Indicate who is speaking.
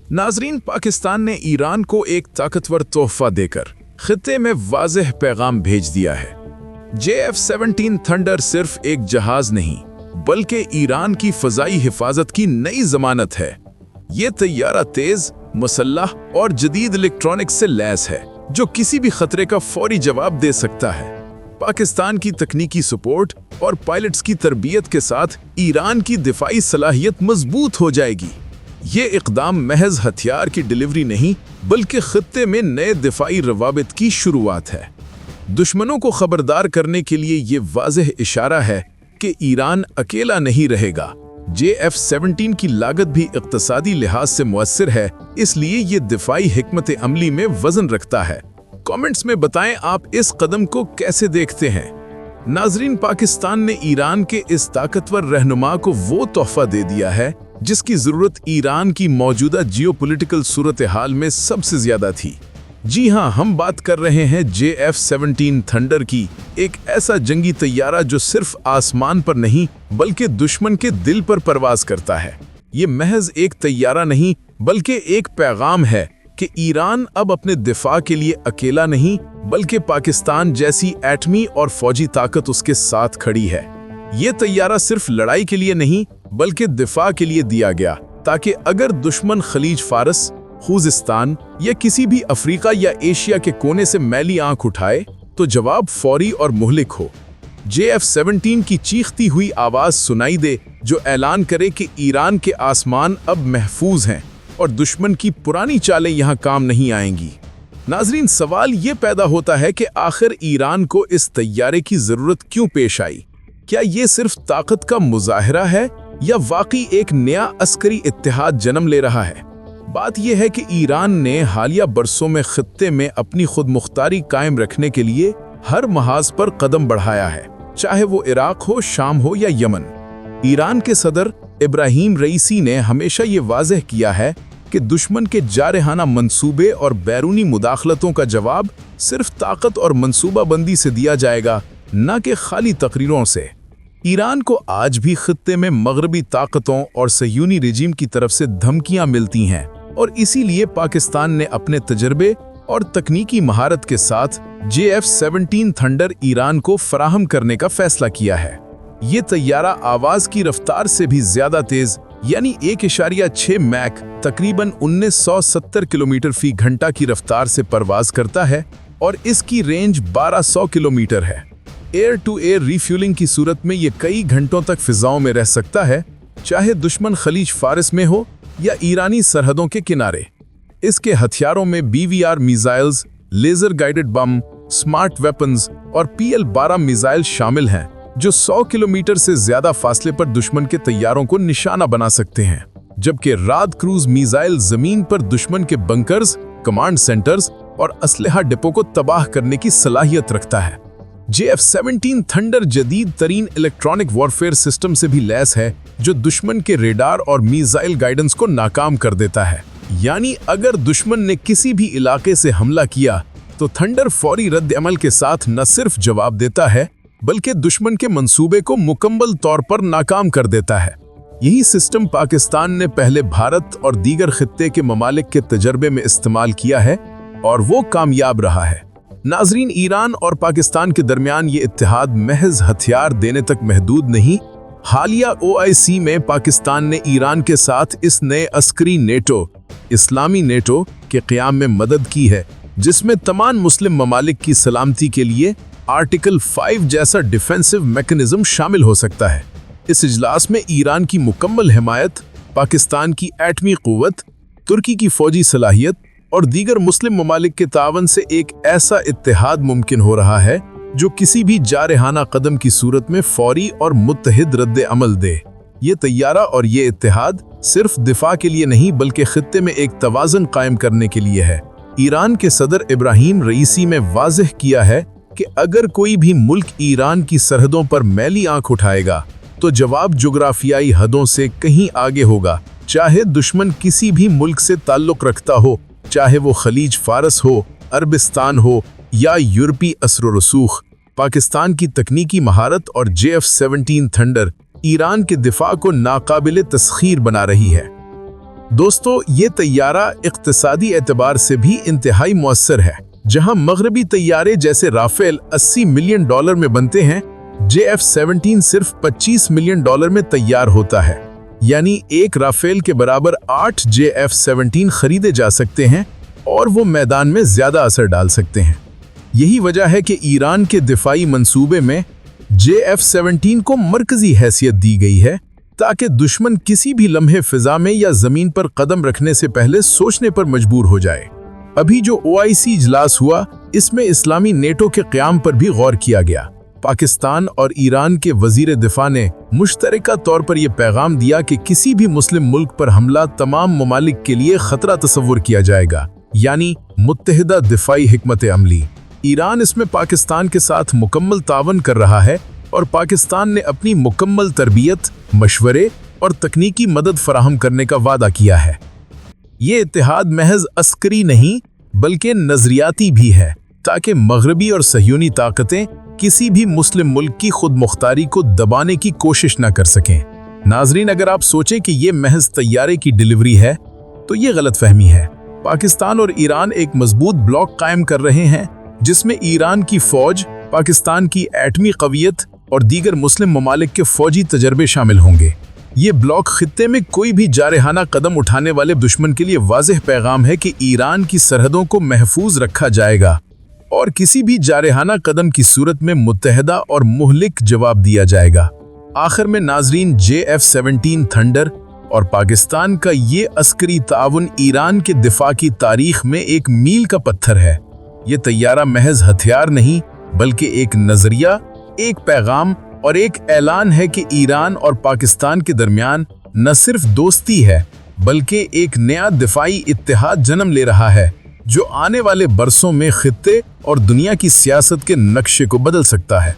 Speaker 1: नाजरीन, पाकिस्तान ने ईरान को एक ताकतवर तोहफा देकर खित्ते में वाज़ेह पैगाम भेज दिया है। JF-17 थंडर सिर्फ एक जहाज नहीं बल्कि ईरान की फ़ज़ाई हिफाजत की नई ज़मानत है। ये तैयारा तेज़, मुसल्लह और जदीद इलेक्ट्रॉनिक्स से लैस है जो किसी भी खतरे का फौरी जवाब दे सकता है। पाकिस्तान की तकनीकी सपोर्ट और पायलट्स की तरबियत के साथ ईरान की दिफाई सलाहियत मजबूत हो जाएगी। ये इक़दाम महज हथियार की डिलीवरी नहीं बल्कि खित्ते में नए दिफाई रवाबित की शुरुआत है। दुश्मनों को खबरदार करने के लिए ये वाज़ेह इशारा है कि ईरान अकेला नहीं रहेगा। JF-17 की लागत भी इक़्तिसादी लिहाज से मुअस्सिर है, इसलिए ये दिफाई हिकमत अमली में वज़न रखता है। कमेंट्स में बताएं आप इस कदम को कैसे देखते हैं। नाजरीन, पाकिस्तान ने ईरान के इस ताकतवर रहनुमा को वो तोहफा दे दिया है जिसकी ज़रूरत ईरान की मौजूदा जियोपॉलिटिकल सूरत हाल में सबसे ज़्यादा थी। जी हाँ, हम बात कर रहे हैं JF-17 थंडर की, एक ऐसा जंगी तैयारा जो सिर्फ आसमान पर नहीं बल्कि दुश्मन के दिल पर परवाज करता है। ये महज एक तैयारा नहीं बल्कि एक पैगाम है कि ईरान अब अपने दिफा के लिए अकेला नहीं बल्कि पाकिस्तान जैसी एटमी और फौजी ताकत उसके साथ खड़ी है। ये तैयारा सिर्फ लड़ाई के लिए नहीं बल्कि दिफा के लिए दिया गया ताकि अगर दुश्मन खलीज फारस, खुजिस्तान या किसी भी अफ्रीका या एशिया के कोने से मैली आंख उठाए तो जवाब फौरी और मुहलिक हो। JF-17 की चीखती हुई आवाज सुनाई दे जो ऐलान करे कि ईरान के आसमान अब महफूज हैं और दुश्मन की पुरानी चालें यहां काम नहीं आएंगी। नाजरीन, सवाल ये पैदा होता है कि आखिर ईरान को इस तैयारे की जरूरत क्यों पेश आई? क्या ये सिर्फ ताकत का मुजाहिरा है या वाकई एक नया अस्करी इत्तेहाद जन्म ले रहा है? बात यह है कि ईरान ने हालिया बरसों में खित्ते में अपनी खुद मुख्तारी कायम रखने के लिए हर महाज पर कदम बढ़ाया है, चाहे वो इराक हो, शाम हो या यमन। ईरान के सदर इब्राहीम रईसी ने हमेशा ये वाज़ेह किया है कि दुश्मन के जारहाना मंसूबे और बैरूनी मुदाखलतों का जवाब सिर्फ ताकत और मंसूबाबंदी से दिया जाएगा, न कि खाली तकरीरों से। ईरान को आज भी खित्ते में मगरबी ताकतों और सयूनी रिजीम की तरफ से धमकियां मिलती हैं और इसीलिए पाकिस्तान ने अपने तजर्बे और तकनीकी महारत के साथ JF-17 थंडर ईरान को फराहम करने का फैसला किया है। ये तैयारा आवाज की रफ्तार से भी ज्यादा तेज यानी 1.6 मैक तकरीबन 1970 किलोमीटर फी घंटा की रफ्तार से परवाज करता है और इसकी रेंज 1200 किलोमीटर है। एयर टू एयर रिफ्यूलिंग की सूरत में ये कई घंटों तक फिजाओं में रह सकता है, चाहे दुश्मन खलीज फारिस में हो या ईरानी सरहदों के किनारे। इसके हथियारों में BVR missiles, laser guided bomb, smart weapons और PL-12 मिसाइल शामिल हैं जो 100 किलोमीटर से ज्यादा फासले पर दुश्मन के तैयारों को निशाना बना सकते हैं, जबकि राद क्रूज मिसाइल जमीन पर दुश्मन के बंकर्स, कमांड सेंटर्स और असलहा डिपो को तबाह करने की सलाहियत रखता है। JF-17 थंडर जदीद तरीन इलेक्ट्रॉनिक वॉरफेयर सिस्टम से भी लैस है जो दुश्मन के रेडार और मिसाइल गाइडेंस को नाकाम कर देता है। यानी अगर दुश्मन ने किसी भी इलाके से हमला किया तो थंडर फौरी रद्द अमल के साथ न सिर्फ जवाब देता है बल्कि दुश्मन के मंसूबे को मुकम्मल तौर पर नाकाम कर देता है। यही सिस्टम पाकिस्तान ने पहले भारत और दीगर खित्ते के ममालिक के तजर्बे में इस्तेमाल किया है और वो कामयाब रहा है। नाजरीन, ईरान और पाकिस्तान के दरमियान ये इत्तेहाद महज हथियार देने तक महदूद नहीं। हालिया OIC में पाकिस्तान ने ईरान के साथ इस नए अस्करी नेटो, इस्लामी नेटो के क़याम में मदद की है, जिसमें तमाम मुस्लिम ममालिक की सलामती के लिए आर्टिकल 5 जैसा डिफेंसिव मैकेनिज्म शामिल हो सकता है। इस इजलास में ईरान की मुकम्मल हिमायत, पाकिस्तान की एटमी क़ुव्वत, तुर्की की फ़ौजी सलाहियत और दीगर मुस्लिम ममालिक के तावन से एक ऐसा इत्तेहाद मुमकिन हो रहा है जो किसी भी जारहाना कदम की सूरत में फौरी और मुत्तहिद रद्द अमल दे। ये तैयारा और ये इत्तेहाद सिर्फ दिफा के लिए नहीं बल्कि खित्ते में एक तवाज़ुन कायम करने के लिए है। ईरान के सदर इब्राहीम रईसी ने वाज़ेह किया है कि अगर कोई भी मुल्क ईरान की सरहदों पर मैली आंख उठाएगा तो जवाब जुग्राफियाई हदों से कहीं आगे होगा, चाहे दुश्मन किसी भी मुल्क से ताल्लुक़ रखता हो, चाहे वो खलीज फारस हो, अरबिस्तान हो या यूरोपी असर रसूख। पाकिस्तान की तकनीकी महारत और JF-17 थंडर ईरान के दिफा को नाकाबिले तस्खीर बना रही है। दोस्तों, ये तैयारा इक्तिसादी एतबार से भी इंतहाई मुअस्सर है। जहां मगरबी तैयारे जैसे राफेल $80 मिलियन में बनते हैं, JF-17 सिर्फ $25 मिलियन में तैयार होता है। यानी एक राफेल के बराबर 8 JF-17 खरीदे जा सकते हैं और वो मैदान में ज्यादा असर डाल सकते हैं। यही वजह है कि ईरान के दिफाई मंसूबे में JF-17 को मरकजी हैसियत दी गई है, ताकि दुश्मन किसी भी लम्हे फिजा में या जमीन पर कदम रखने से पहले सोचने पर मजबूर हो जाए। अभी जो OIC इजलास हुआ, इसमें इस्लामी नेटो के क़याम पर भी गौर किया गया। पाकिस्तान और ईरान के वजीर दिफा ने मुश्तरका तौर पर यह पैगाम दिया कि किसी भी मुस्लिम मुल्क पर हमला तमाम ममालिक के लिए खतरा तस्वुर किया जाएगा, यानी मुत्तहिदा दिफाई हिकमत अमली। ईरान इसमें पाकिस्तान के साथ मुकम्मल तावन कर रहा है और पाकिस्तान ने अपनी मुकम्मल तरबियत, मशवरे और तकनीकी मदद फराहम करने का वादा किया है। ये इत्तेहाद महज अस्करी नहीं बल्कि नजरियाती भी है, ताकि मगरबी और सहयूनी ताकतें किसी भी मुस्लिम मुल्क की खुद मुख्तारी को दबाने की कोशिश न कर सकें। नाजरीन, अगर आप सोचें कि ये महज तैयारे की डिलीवरी है, तो ये गलत फहमी है। पाकिस्तान और ईरान एक मजबूत ब्लॉक कायम कर रहे हैं, जिसमें ईरान की फौज, पाकिस्तान की एटमी कवियत और दीगर मुस्लिम ममालिक के फौजी तजर्बे शामिल होंगे। ये ब्लॉक खित्ते में कोई भी जारहाना कदम उठाने वाले दुश्मन के लिए वाज़ेह पैगाम है कि ईरान की सरहदों को महफूज रखा जाएगा और किसी भी जारहाना कदम की सूरत में मुत्तहदा और मुहलिक जवाब दिया जाएगा। आखिर में नाजरीन, JF-17 थंडर और पाकिस्तान का ये अस्करी ताउन ईरान के दिफा की तारीख में एक मील का पत्थर है। ये तैयारा महज हथियार नहीं बल्कि एक नजरिया, एक पैगाम और एक ऐलान है कि ईरान और पाकिस्तान के दरमियान न सिर्फ दोस्ती है बल्कि एक नया दिफाई इत्तेहाद जन्म ले रहा है, जो आने वाले बरसों में खित्ते और दुनिया की सियासत के नक्शे को बदल सकता है।